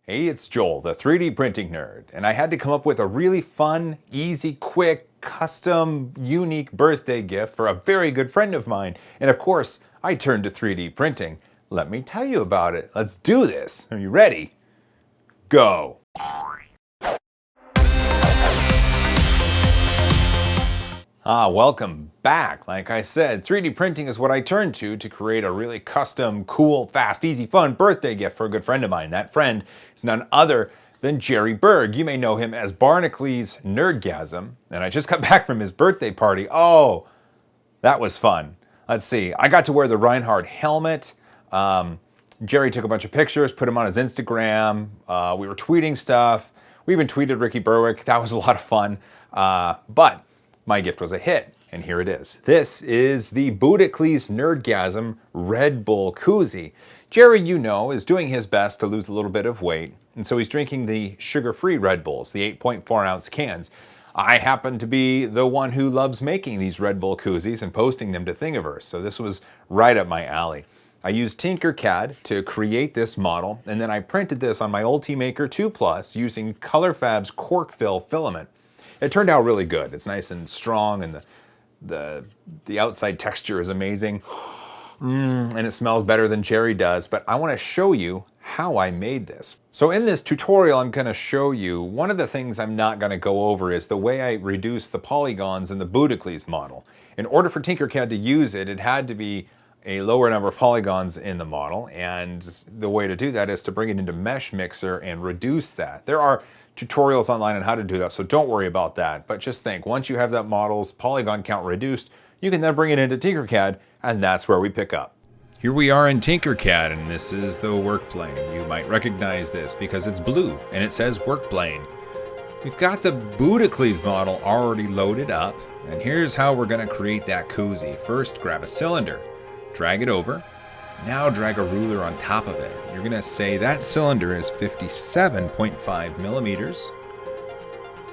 Hey, it's Joel, the 3D printing nerd, and I had to come up with a really fun, easy, quick, custom, unique birthday gift for a very good friend of mine. And of course, I turned to 3D printing. Let me tell you about it. Let's do this. Are you ready? Go. Welcome back. Like I said, 3D printing is what I turned to create a really custom, cool, fast, easy, fun birthday gift for a good friend of mine. That friend is none other than Jerry Berg. You may know him as Barnacules Nerdgasm. And I just got back from his birthday party. Oh, that was fun. Let's see. I got to wear the Reinhardt helmet. Jerry took a bunch of pictures, put them on his Instagram. We were tweeting stuff. We even tweeted Ricky Berwick. That was a lot of fun. But my gift was a hit, and here it is. This is the Buddhacules Nerdgasm Red Bull Koozie. Jerry, you know, is doing his best to lose a little bit of weight, and so he's drinking the sugar-free Red Bulls, the 8.4-ounce cans. I happen to be the one who loves making these Red Bull koozies and posting them to Thingiverse, so this was right up my alley. I used Tinkercad to create this model, and then I printed this on my Ultimaker 2 Plus using Colorfabb's Corkfill filament. It turned out really good. It's nice and strong, and the outside texture is amazing. And it smells better than Jerry does, but I want to show you how I made this. So in this tutorial, I'm going to show you, one of the things I'm not going to go over is the way I reduce the polygons in the Buddhacules model. In order for Tinkercad to use it, it had to be a lower number of polygons in the model, and the way to do that is to bring it into Mesh Mixer and reduce that. There are tutorials online on how to do that, so don't worry about that. But just think, once you have that model's polygon count reduced, you can then bring it into Tinkercad, and that's where we pick up. Here we are in Tinkercad, and this is the work plane. You might recognize this because it's blue, and it says work plane. We've got the Buddhacules model already loaded up, and here's how we're going to create that koozie. First, grab a cylinder, drag it over. Now drag a ruler on top of it. You're going to say that cylinder is 57.5 millimeters.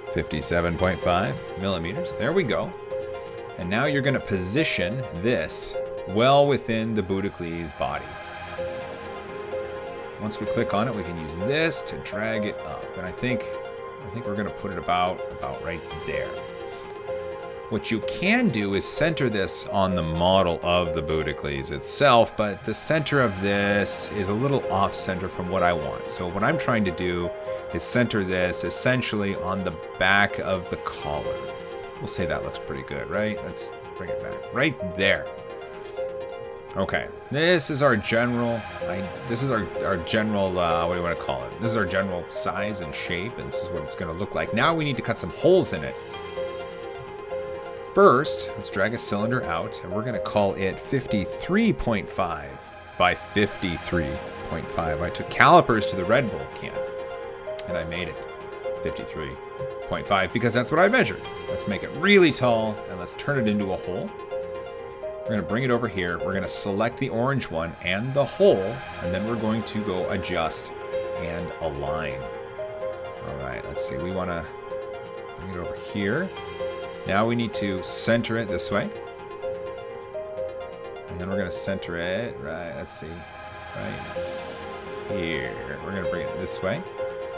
57.5 millimeters. There we go. And now you're going to position this well within the Buddhacules body. Once we click on it, we can use this to drag it up. And I think we're going to put it about right there. What you can do is center this on the model of the Buddhacules itself, but the center of this is a little off center from what I want. So what I'm trying to do is center this essentially on the back of the collar. We'll say that looks pretty good, right? Let's bring it back right there. Okay, this is our general, what do you want to call it? This is our general size and shape, and this is what it's going to look like. Now we need to cut some holes in it. First, let's drag a cylinder out, and we're going to call it 53.5 by 53.5. I took calipers to the Red Bull can, and I made it 53.5 because that's what I measured. Let's make it really tall, and let's turn it into a hole. We're going to bring it over here. We're going to select the orange one and the hole, and then we're going to go adjust and align. All right, let's see. We want to bring it over here. Now we need to center it this way. And then we're going to center it, right, let's see, right here. We're going to bring it this way.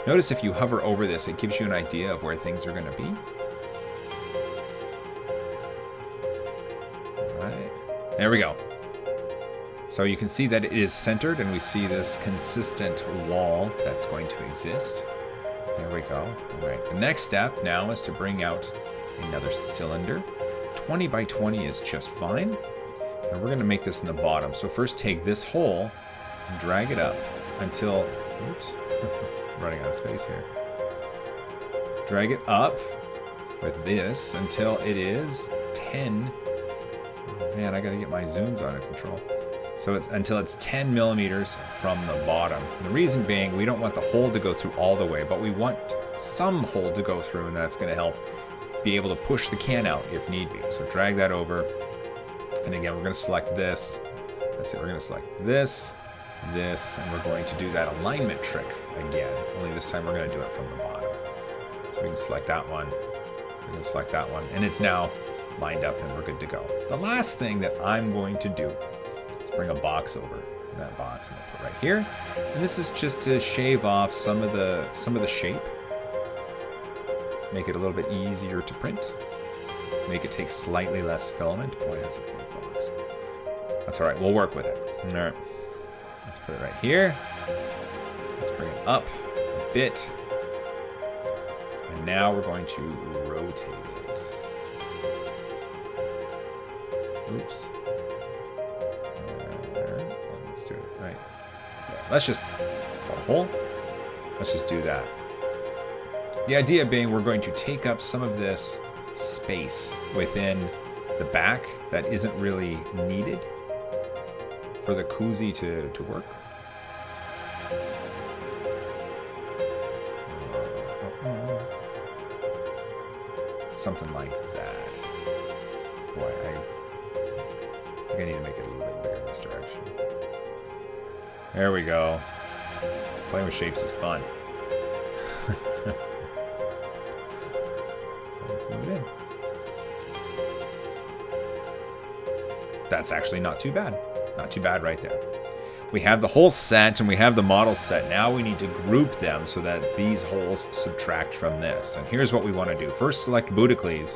Notice if you hover over this, it gives you an idea of where things are going to be. All right, there we go. So you can see that it is centered, and we see this consistent wall that's going to exist. There we go. All right, the next step now is to bring out another cylinder. 20 by 20 is just fine. And we're going to make this in the bottom. So first take this hole and drag it up until, oops, running out of space here. Drag it up with this until it is 10. Oh man, I got to get my zooms under control. So it's until it's 10 millimeters from the bottom. And the reason being, we don't want the hole to go through all the way, but we want some hole to go through, and that's going to help be able to push the can out if need be. So drag that over, and again, we're going to select this. That's it. We're going to select this, and we're going to do that alignment trick again. Only this time we're going to do it from the bottom. So we can select that one. We're going to select that one, and it's now lined up, and we're good to go. The last thing that I'm going to do is bring a box over. in that box, I'm gonna put right here. And this is just to shave off some of the shape. Make it a little bit easier to print. Make it take slightly less filament. Boy, that's a big box. That's all right, we'll work with it. All right, let's put it right here. Let's bring it up a bit. And now we're going to rotate it. Oops. Let's do it right. Let's just pull a hole. Let's just do that. The idea being we're going to take up some of this space within the back that isn't really needed for the Koozie to work. Something like that. Boy, I think I need to make it a little bit bigger in this direction. There we go. Playing with shapes is fun. Let's move it in. That's actually not too bad. Not too bad right there. We have the whole set and we have the model set. Now we need to group them so that these holes subtract from this. And here's what we want to do. First, select Buddhacules.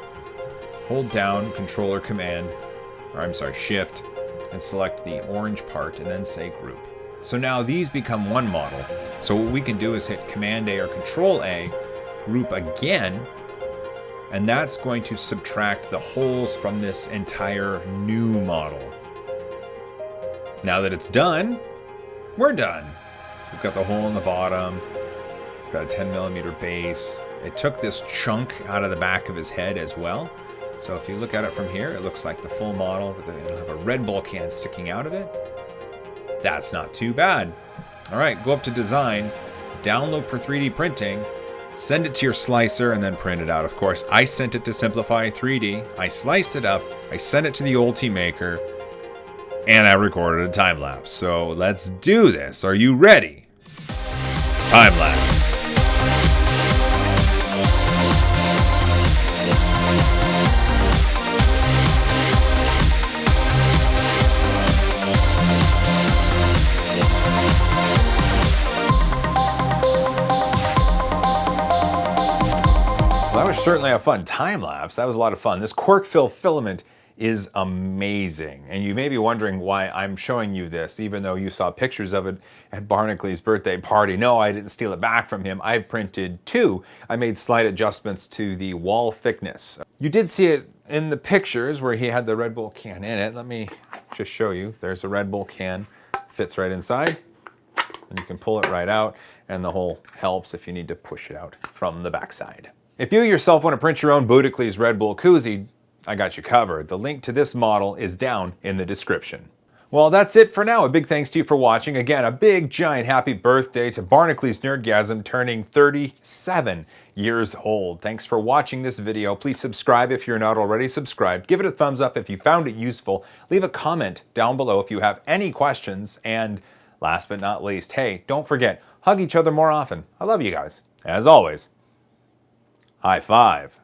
Hold down Control or Command, or I'm sorry, Shift, and select the orange part and then say Group. So now these become one model. So what we can do is hit Command A or Control A, Group again, and that's going to subtract the holes from this entire new model. Now that it's done, we're done. We've got the hole in the bottom. It's got a 10mm base. It took this chunk out of the back of his head as well. So if you look at it from here, it looks like the full model, but it'll have a Red Bull can sticking out of it. That's not too bad. All right, go up to Design, download for 3D printing, send it to your slicer, and then print it out. Of course, I sent it to Simplify 3D. I sliced it up. I sent it to the Ultimaker. And I recorded a time-lapse. So let's do this. Are you ready? Time-lapse. Well, that was certainly a fun time-lapse. That was a lot of fun. This Corkfill filament is amazing. And you may be wondering why I'm showing you this, even though you saw pictures of it at Barnacules' birthday party. No, I didn't steal it back from him. I printed two. I made slight adjustments to the wall thickness. You did see it in the pictures where he had the Red Bull can in it. Let me just show you. There's a Red Bull can, fits right inside. And you can pull it right out, and the hole helps if you need to push it out from the backside. If you yourself want to print your own Buddhacules Red Bull Koozie, I got you covered. The link to this model is down in the description. Well, that's it for now. A big thanks to you for watching. Again, a big, giant happy birthday to Barnacules Nerdgasm, turning 37 years old. Thanks for watching this video. Please subscribe if you're not already subscribed. Give it a thumbs up if you found it useful. Leave a comment down below if you have any questions. And last but not least, hey, don't forget, hug each other more often. I love you guys. As always, high five.